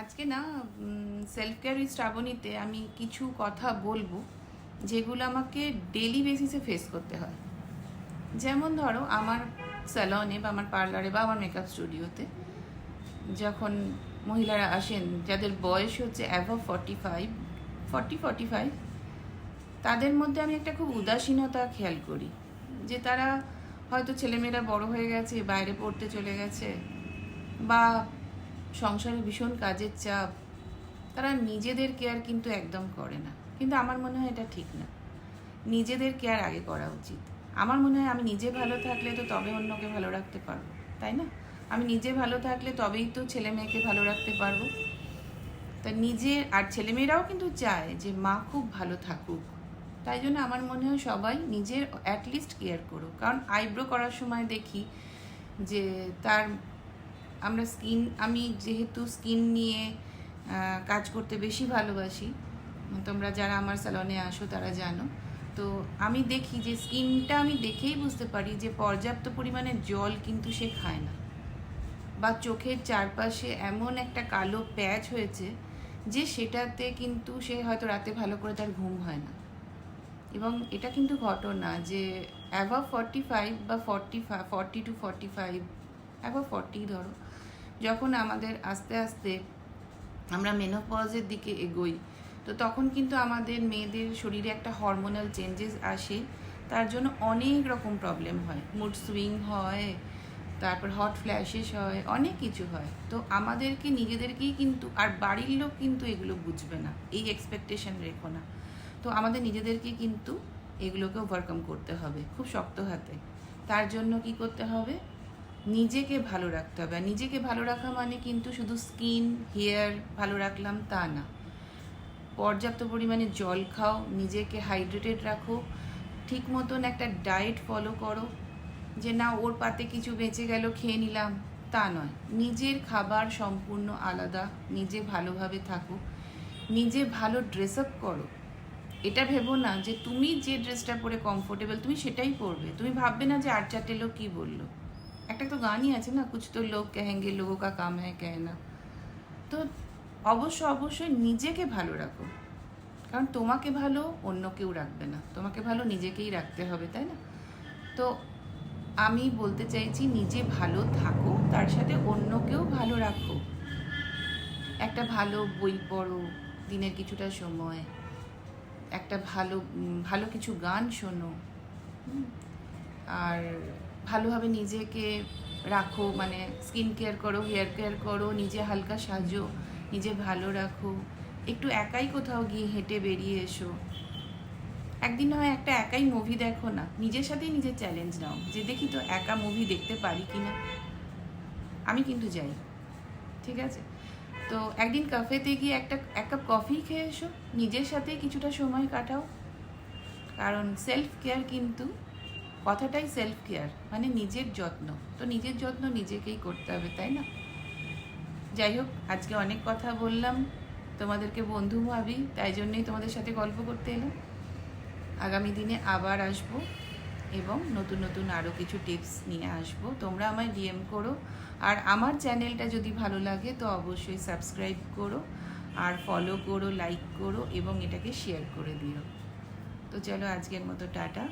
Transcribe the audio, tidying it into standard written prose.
আজকে না self care with শ্রাবণীতে আমি কিছু কথা বলবো যেগুলো আমাকে ডেলি বেসিসে ফেস করতে হয়। যেমন ধরো আমার স্যালনে বা আমার পার্লারে বা আমার মেকআপ স্টুডিওতে যখন মহিলারা আসেন যাদের বয়স হচ্ছে অ্যাভাব 45 তাদের মধ্যে আমি একটা খুব উদাসীনতা খেয়াল করি যে তারা হয়তো ছেলেমেয়েরা বড় হয়ে গেছে, বাইরে পড়তে চলে গেছে, বা সংসারে ভীষণ কাজের চাপ, তারা নিজেদের কেয়ার কিন্তু একদম করে না। কিন্তু আমার মনে হয় এটা ঠিক না, নিজেদের কেয়ার আগে করা উচিত। আমার মনে হয় আমি নিজে ভালো থাকলে তো তবে অন্যকে ভালো রাখতে পারবো, তাই না? আমি নিজে ভালো থাকলে তবেই তো ছেলে মেয়েকে ভালো রাখতে পারবো। তা নিজে আর ছেলেমেয়েরাও কিন্তু চায় যে মা খুব ভালো থাকুক। তাই জন্য আমার মনে হয় সবাই নিজের অ্যাটলিস্ট কেয়ার করো। কারণ আইব্রো করার সময় দেখি যে তার আমি যেহেতু স্কিন নিয়ে কাজ করতে বেশি ভালোবাসি, তোমরা যারা আমার স্যালনে আসো তারা জানো, তো আমি দেখি যে স্কিনটা আমি দেখেই বুঝতে পারি যে পর্যাপ্ত পরিমাণে জল কিন্তু সে খায় না, বা চোখের চারপাশে এমন একটা কালো প্যাচ হয়েছে যে সেটাতে কিন্তু সে হয়তো রাতে ভালো করে তার ঘুম হয় না। এবং এটা কিন্তু ঘটনা যে অ্যাভাব 45 বা 40 to 45, অ্যাভাব 40 ধরো, যখন আমাদের আস্তে আস্তে আমরা মেনোপজের দিকে এগোই, তো তখন কিন্তু আমাদের মেয়েদের শরীরে একটা হরমোনাল চেঞ্জেস আসে। তার জন্য অনেক রকম প্রবলেম হয়, মুড সুইং হয়, তারপর হট ফ্ল্যাশেস হয়, অনেক কিছু হয়। তো আমাদেরকে নিজেদেরকেই কিন্তু, আর বাড়ির লোক কিন্তু এগুলো বুঝবে না, এই এক্সপেকটেশন রেখো না। তো আমাদের নিজেদেরকে কিন্তু এগুলোকে ওভারকাম করতে হবে খুব শক্ত হাতে। তার জন্য কি করতে হবে? নিজেকে ভালো রাখতে হবে। আর নিজেকে ভালো রাখা মানে কিন্তু শুধু স্কিন হেয়ার ভালো রাখলাম তা না, পর্যাপ্ত পরিমাণে জল খাও, নিজেকে হাইড্রেটেড রাখো, ঠিক মতন একটা ডায়েট ফলো করো, যে না ওর পাতে কিছু বেঁচে গেল খেয়ে নিলাম, তা নয়। নিজের খাবার সম্পূর্ণ আলাদা, নিজে ভালোভাবে থাকো, নিজে ভালো ড্রেস আপ করো। এটা ভেবো না যে তুমি যে ড্রেসটা পরে কমফোর্টেবল তুমি সেটাই পরবে, তুমি ভাববে না যে আর চারটে লোক কী বললো। একটা তো গানই আছে না, কুছ তো লোক কহেঙ্গে লোগোं का काम है कहना। তো অবশ্যই নিজেকে ভালো রাখো, কারণ তোমাকে ভালো অন্য কেউ রাখবে না, তোমাকে ভালো নিজেকেই রাখতে হবে, তাই না? তো আমি বলতে চাইছি নিজে ভালো থাকো, তার সাথে অন্যকেও ভালো রাখো। একটা ভালো বই পড়ো দিনের কিছুটা সময়, একটা ভালো কিছু গান শোনো, আর ভালোভাবে নিজেকে রাখো, মানে স্কিন কেয়ার করো, হেয়ার কেয়ার করো, নিজে হালকা সাজো, নিজে ভালো রাখো। একটু একাই কোথাও গিয়ে হেঁটে বেরিয়ে এসো, একদিন হয় একটা একাই মুভি দেখো না, নিজের সাথেই নিজের চ্যালেঞ্জ নাও যে দেখি তো একা মুভি দেখতে পারি কি না। আমি কিন্তু যাই, ঠিক আছে? তো একদিন ক্যাফেতে গিয়ে এক কাপ কফি খেয়ে এসো, নিজের সাথেই কিছুটা সময় কাটাও। কারণ সেলফ কেয়ার কিন্তু কথাটাই সেলফ কেয়ার, মানে নিজের যত্ন। তো নিজের যত্ন নিজেকেই করতে হবে, তাই না? যাই হোক, আজকে অনেক কথা বললাম, তোমাদেরকে বন্ধু ভাবি, তাই জন্যই তোমাদের সাথে গল্প করতে এলাম। আগামী দিনে আবার আসবো এবং নতুন নতুন আরও কিছু টিপস নিয়ে আসবো। তোমরা আমায় ডিএম করো, আর আমার চ্যানেলটা যদি ভালো লাগে তো অবশ্যই সাবস্ক্রাইব করো, আর ফলো করো, লাইক করো এবং এটাকে শেয়ার করে দিও। তো চলো আজকের মতো টাটা।